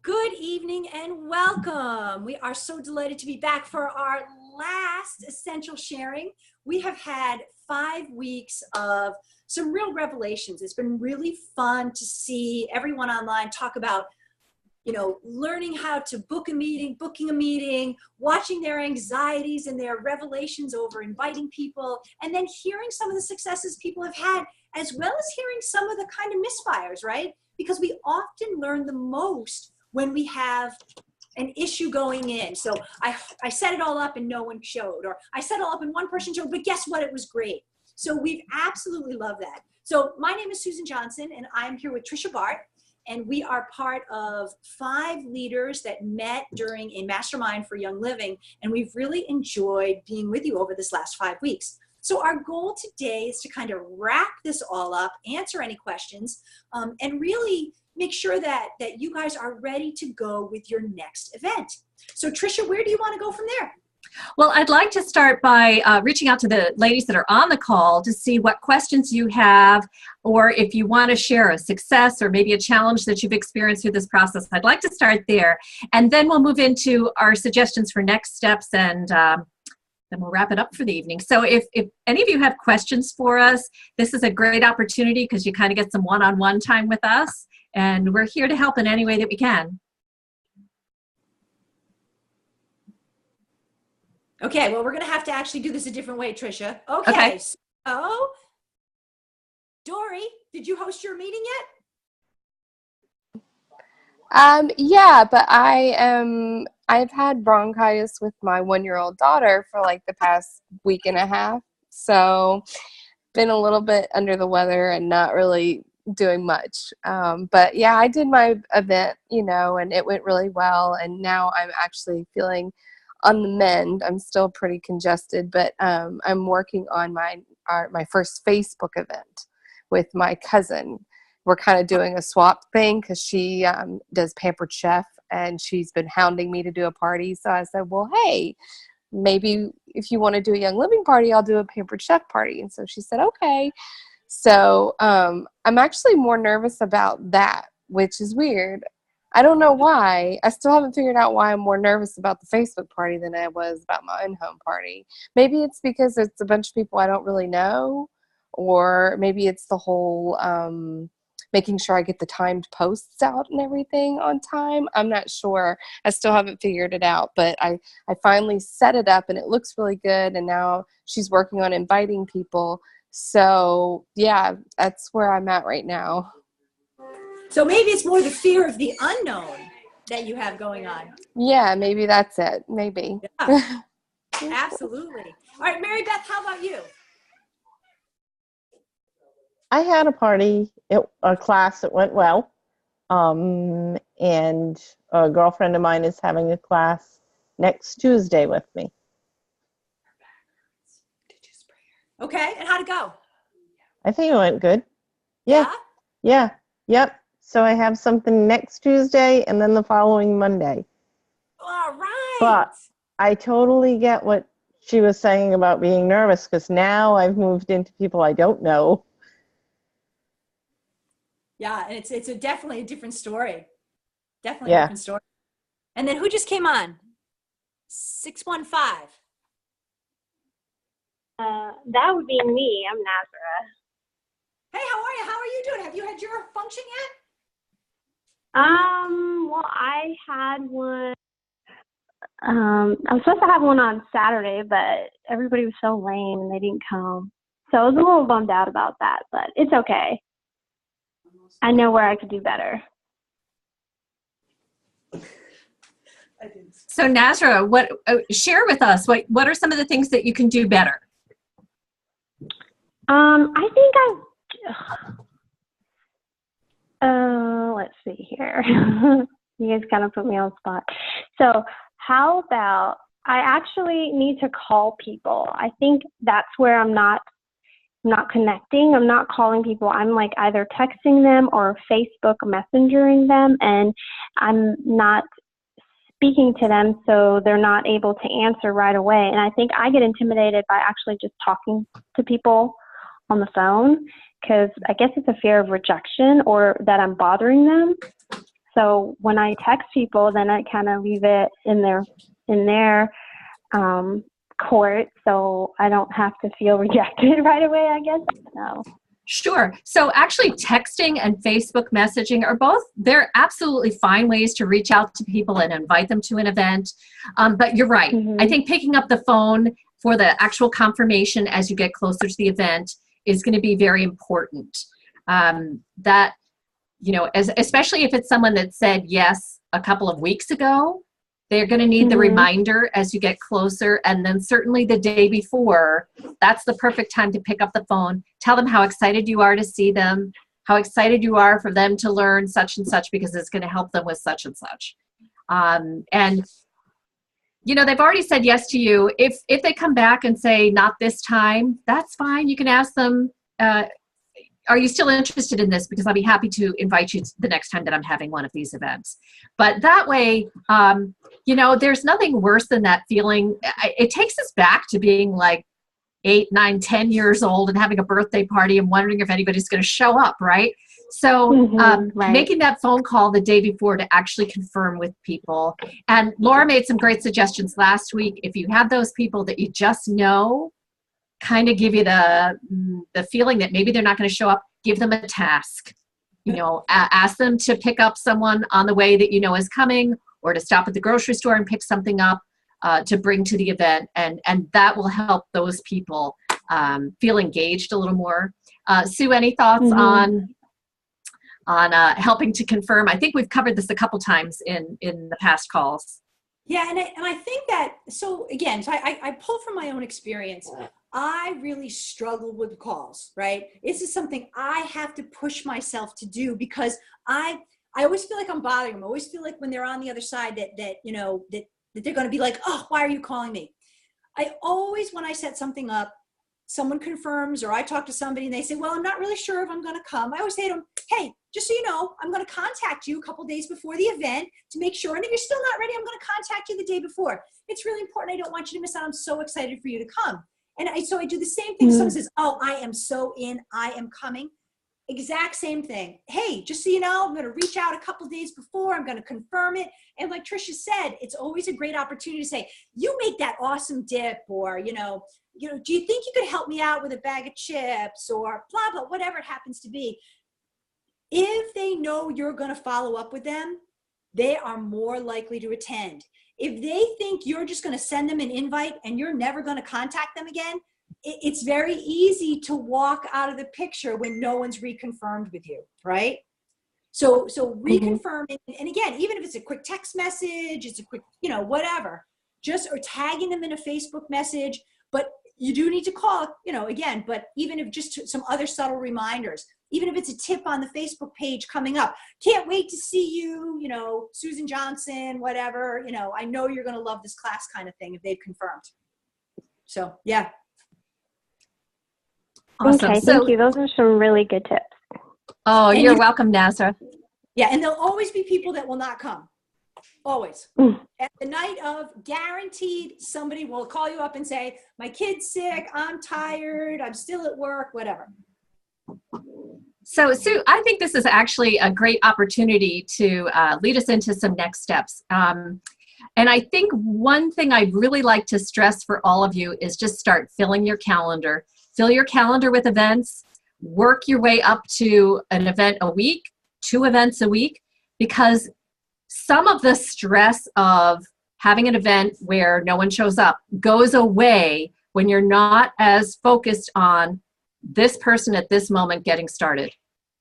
Good evening and welcome. We are so delighted to be back for our last essential sharing. We have had 5 weeks of some real revelations. It's been really fun to see everyone online talk about, learning how to book a meeting, booking a meeting, watching their anxieties and their revelations over inviting people, and then hearing some of the successes people have had, as well as hearing some of the kind of misfires, right? Because we often learn the most when we have an issue going in. So I set it all up and no one showed, or I set it all up and one person showed, but guess what? It was great. So we've absolutely loved that. So my name is Susan Johnson and I'm here with Trisha Bart, and we are part of 5 leaders that met during a mastermind for Young Living. And we've really enjoyed being with you over this last 5 weeks. So our goal today is to kind of wrap this all up, answer any questions, and really make sure that you guys are ready to go with your next event. So Trisha, where do you want to go from there? Well, I'd like to start by reaching out to the ladies that are on the call to see what questions you have, or if you want to share a success or maybe a challenge that you've experienced through this process. I'd like to start there, and then we'll move into our suggestions for next steps, and then we'll wrap it up for the evening. So if any of you have questions for us, this is a great opportunity because you kind of get some one-on-one time with us, and we're here to help in any way that we can. Okay, well, we're going to have to actually do this a different way, Trisha. Okay. So, Dory, did you host your meeting yet? Yeah, but I've had bronchitis with my 1-year-old daughter for like the past week and a half. So been a little bit under the weather and not really doing much. But yeah, I did my event, and it went really well. And now I'm actually feeling on the mend. I'm still pretty congested, but I'm working on my first Facebook event with my cousin. We're kind of doing a swap thing because she does Pampered Chef, and she's been hounding me to do a party. So I said, well, hey, maybe if you want to do a Young Living party, I'll do a Pampered Chef party. And so she said, okay. So I'm actually more nervous about that, which is weird. I don't know why. I still haven't figured out why I'm more nervous about the Facebook party than I was about my own home party. Maybe it's because it's a bunch of people I don't really know, or maybe it's the whole making sure I get the timed posts out and everything on time. I'm not sure. I still haven't figured it out, but I finally set it up and it looks really good, and now she's working on inviting people. So yeah, that's where I'm at right now. So maybe it's more the fear of the unknown that you have going on. Yeah, maybe that's it. Maybe. Yeah, absolutely. All right, Mary Beth, how about you? I had a party, a class that went well, and a girlfriend of mine is having a class next Tuesday with me. Okay, and how'd it go? I think it went good. Yeah. Yep. So I have something next Tuesday and then the following Monday. All right. But I totally get what she was saying about being nervous, because now I've moved into people I don't know. Yeah, and it's definitely a different story. Definitely a different story. And then who just came on? 615. That would be me. I'm Nazareth. Hey, how are you? How are you doing? Have you had your function yet? Well, I had one. I was supposed to have one on Saturday, but everybody was so lame and they didn't come. So I was a little bummed out about that, but it's okay. I know where I could do better. So Nazra, share with us what are some of the things that you can do better? I think let's see here. You guys kind of put me on the spot. So how about I actually need to call people. I think that's where I'm not connecting. I'm not calling people. I'm like either texting them or Facebook messengering them, and I'm not speaking to them, so they're not able to answer right away. And I think I get intimidated by actually just talking to people on the phone, because I guess it's a fear of rejection or that I'm bothering them. So when I text people, then I kind of leave it in their court, so I don't have to feel rejected right away, I guess. No. Sure. So actually texting and Facebook messaging are both, they're absolutely fine ways to reach out to people and invite them to an event. But you're right. Mm-hmm. I think picking up the phone for the actual confirmation as you get closer to the event is going to be very important. That, you know, especially if it's someone that said yes a couple of weeks ago, they're going to need the reminder as you get closer. And then certainly the day before, that's the perfect time to pick up the phone, tell them how excited you are to see them, how excited you are for them to learn such and such, because it's going to help them with such and such. And, you know, they've already said yes to you. If they come back and say, not this time, that's fine. You can ask them, are you still interested in this? Because I'll be happy to invite you the next time that I'm having one of these events. But that way, you know, there's nothing worse than that feeling. It takes us back to being like 8, 9, 10 years old and having a birthday party and wondering if anybody's going to show up, right? So right. Making that phone call the day before to actually confirm with people. And Laura made some great suggestions last week. If you have those people that you just know, kind of give you the feeling that maybe they're not going to show up, give them a task. You know, ask them to pick up someone on the way that you know is coming, or to stop at the grocery store and pick something up to bring to the event. And that will help those people feel engaged a little more. Sue, any thoughts on helping to confirm? I think we've covered this a couple times in the past calls. Yeah, and I think that, so again, so I pull from my own experience. I really struggle with calls, right? This is something I have to push myself to do, because I always feel like I'm bothering them. I always feel like when they're on the other side that you know, that they're going to be like, oh, why are you calling me? I always, when I set something up, someone confirms, or I talk to somebody and they say, well, I'm not really sure if I'm going to come. I always say to them, hey, just so you know, I'm going to contact you a couple days before the event to make sure. And if you're still not ready, I'm going to contact you the day before. It's really important. I don't want you to miss out. I'm so excited for you to come. And so I do the same thing. Someone says, oh, I am so in, I am coming. Exact same thing. Hey, just so you know, I'm going to reach out a couple days before. I'm going to confirm it. And like Tricia said, it's always a great opportunity to say, you make that awesome dip, or, you know, do you think you could help me out with a bag of chips, or blah, blah, whatever it happens to be. If they know you're going to follow up with them, they are more likely to attend. If they think you're just going to send them an invite and you're never going to contact them again, it's very easy to walk out of the picture when no one's reconfirmed with you, right? So reconfirming, and again, even if it's a quick text message, it's a quick, you know, whatever, just, or tagging them in a Facebook message, but you do need to call, you know, again, but even if just some other subtle reminders, even if it's a tip on the Facebook page coming up, can't wait to see you, you know, Susan Johnson, whatever, you know, I know you're going to love this class kind of thing if they've confirmed. So, yeah. Awesome. Okay, thank you. Those are some really good tips. Oh, you're welcome, Nazra. Yeah, and there'll always be people that will not come. Always. At the night of, guaranteed, somebody will call you up and say, my kid's sick, I'm tired, I'm still at work, whatever. So, Sue, I think this is actually a great opportunity to lead us into some next steps. And I think one thing I'd really like to stress for all of you is just start filling your calendar. Fill your calendar with events. Work your way up to an event a week, 2 events a week, because some of the stress of having an event where no one shows up goes away when you're not as focused on this person at this moment getting started.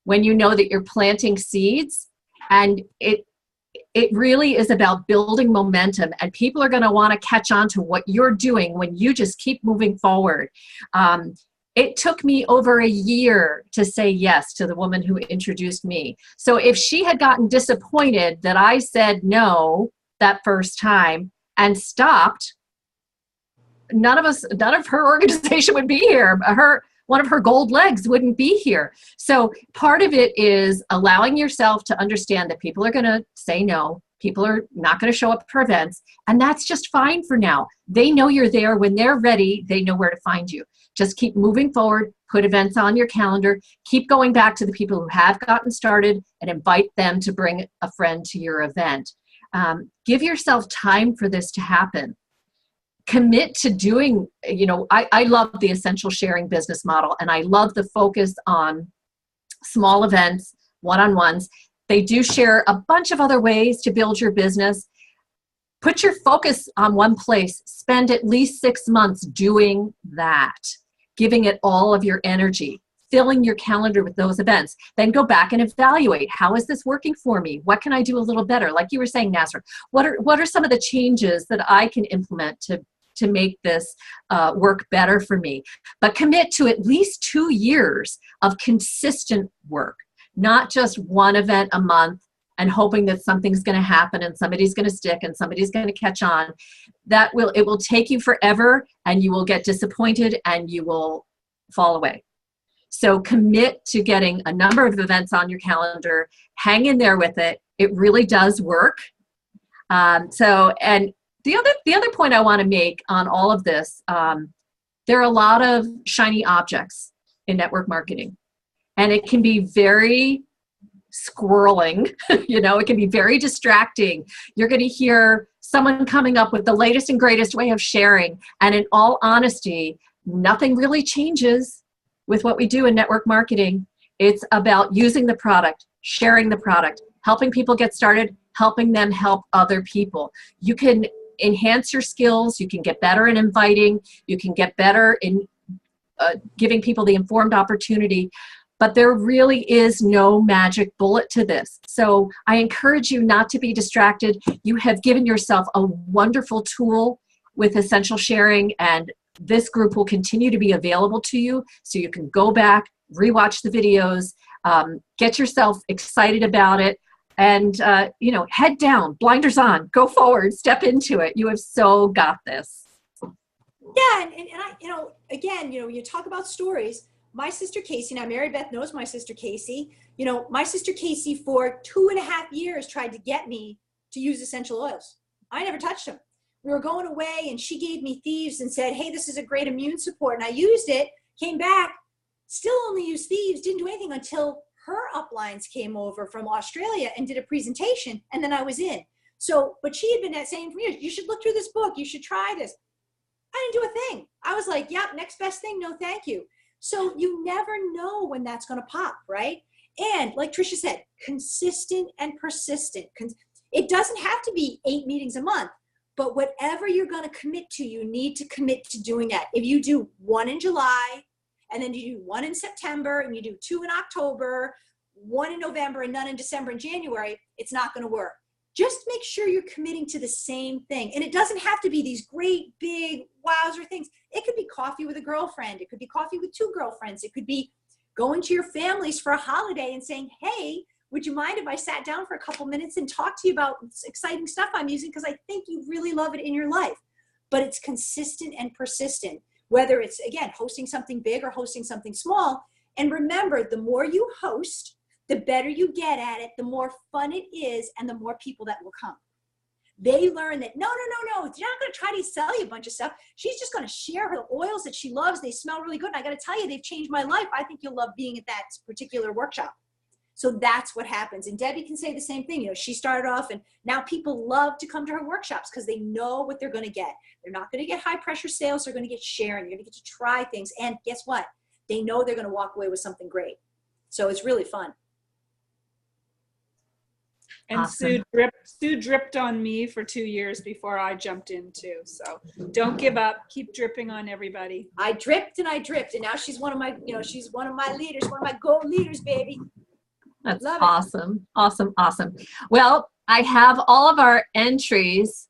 When you know that you're planting seeds, and it really is about building momentum, and people are going to want to catch on to what you're doing when you just keep moving forward. It took me over a year to say yes to the woman who introduced me. So if she had gotten disappointed that I said no that first time and stopped, none of her organization would be here. One of her gold legs wouldn't be here. So part of it is allowing yourself to understand that people are going to say no. People are not going to show up for events, and that's just fine for now. They know you're there. When they're ready, they know where to find you. Just keep moving forward, put events on your calendar, keep going back to the people who have gotten started and invite them to bring a friend to your event. Give yourself time for this to happen. Commit to doing, I love the essential sharing business model, and I love the focus on small events, one-on-ones. They do share a bunch of other ways to build your business. Put your focus on one place. Spend at least 6 months doing that, giving it all of your energy, filling your calendar with those events. Then go back and evaluate, how is this working for me? What can I do a little better? Like you were saying, Nasser, what are some of the changes that I can implement to make this work better for me? But commit to at least 2 years of consistent work, not just one event a month and hoping that something's going to happen and somebody's going to stick and somebody's going to catch on. It will take you forever, and you will get disappointed and you will fall away. So commit to getting a number of events on your calendar. Hang in there with it. It really does work. And the other point I want to make on all of this, there are a lot of shiny objects in network marketing, and it can be very squirreling. It can be very distracting. You're going to hear someone coming up with the latest and greatest way of sharing, and in all honesty, nothing really changes with what we do in network marketing. It's about using the product, sharing the product, helping people get started, helping them help other people. You can enhance your skills. You can get better in inviting. You can get better in giving people the informed opportunity. But there really is no magic bullet to this. So I encourage you not to be distracted. You have given yourself a wonderful tool with Essential Sharing, and this group will continue to be available to you, so you can go back, rewatch the videos, get yourself excited about it, and head down, blinders on, go forward, step into it. You have so got this. Yeah, and I, again, when you talk about stories, my sister Casey, now Mary Beth knows my sister Casey. My sister Casey for 2.5 years tried to get me to use essential oils. I never touched them. We were going away and she gave me Thieves and said, hey, this is a great immune support. And I used it, came back, still only used Thieves, didn't do anything until her uplines came over from Australia and did a presentation, and then I was in. So, but she had been saying for years, you should look through this book, you should try this. I didn't do a thing. I was like, yep, next best thing, no thank you. So you never know when that's going to pop, right? And like Tricia said, consistent and persistent. It doesn't have to be 8 meetings a month, but whatever you're going to commit to, you need to commit to doing that. If you do 1 in July, and then you do 1 in September, and you do 2 in October, 1 in November, and none in December and January, it's not going to work. Just make sure you're committing to the same thing. And it doesn't have to be these great big wowzer things. It could be coffee with a girlfriend. It could be coffee with 2 girlfriends. It could be going to your families for a holiday and saying, hey, would you mind if I sat down for a couple minutes and talked to you about exciting stuff I'm using, because I think you really love it in your life. But it's consistent and persistent, whether it's, again, hosting something big or hosting something small. And remember, the more you host, the better you get at it, the more fun it is, and the more people that will come. They learn that, no, you're not going to try to sell you a bunch of stuff. She's just going to share her oils that she loves. They smell really good. And I got to tell you, they've changed my life. I think you'll love being at that particular workshop. So that's what happens. And Debbie can say the same thing. She started off, and now people love to come to her workshops because they know what they're going to get. They're not going to get high pressure sales. They're going to get sharing. You're going to get to try things. And guess what? They know they're going to walk away with something great. So it's really fun. And Awesome. Sue dripped on me for 2 years before I jumped in too. So don't give up. Keep dripping on everybody. I dripped, and now she's one of my, she's one of my leaders, one of my gold leaders, baby. That's Love it. awesome. Awesome. Well, I have all of our entries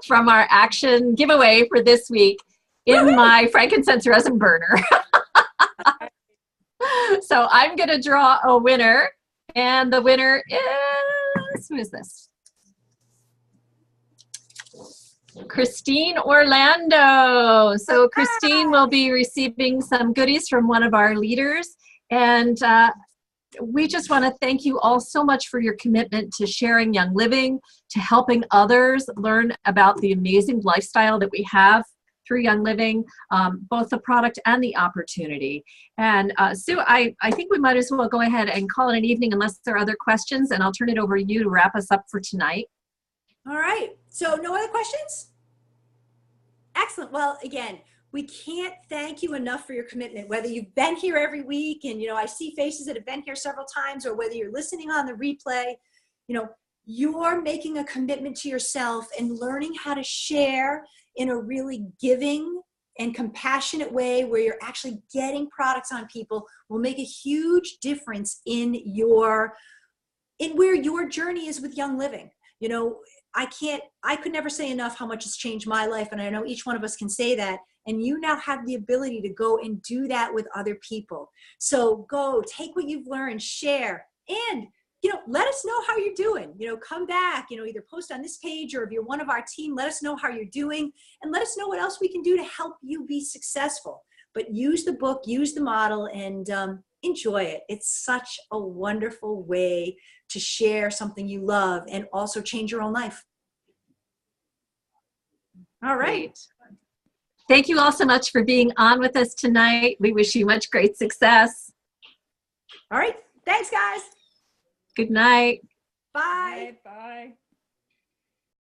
from our action giveaway for this week in my frankincense resin burner. So I'm going to draw a winner, and the winner is, who is this? Christine Orlando. So Christine will be receiving some goodies from one of our leaders, and we just want to thank you all so much for your commitment to sharing Young Living, to helping others learn about the amazing lifestyle that we have through Young Living, both the product and the opportunity. And Sue, I think we might as well go ahead and call it an evening unless there are other questions, and I'll turn it over to you to wrap us up for tonight. All right. So no other questions? Excellent. Well, again, we can't thank you enough for your commitment, whether you've been here every week and, I see faces that have been here several times, or whether you're listening on the replay, you're making a commitment to yourself and learning how to share in a really giving and compassionate way where you're actually getting products on people will make a huge difference in where your journey is with Young Living. I could never say enough how much it's changed my life. And I know each one of us can say that. And you now have the ability to go and do that with other people. So go take what you've learned, share, and, let us know how you're doing. Come back, either post on this page, or if you're one of our team, let us know how you're doing and let us know what else we can do to help you be successful. But use the book, use the model, and enjoy it. It's such a wonderful way to share something you love and also change your own life. All right. Thank you all so much for being on with us tonight. We wish you much great success. All right. Thanks, guys. Good night. Bye. Bye.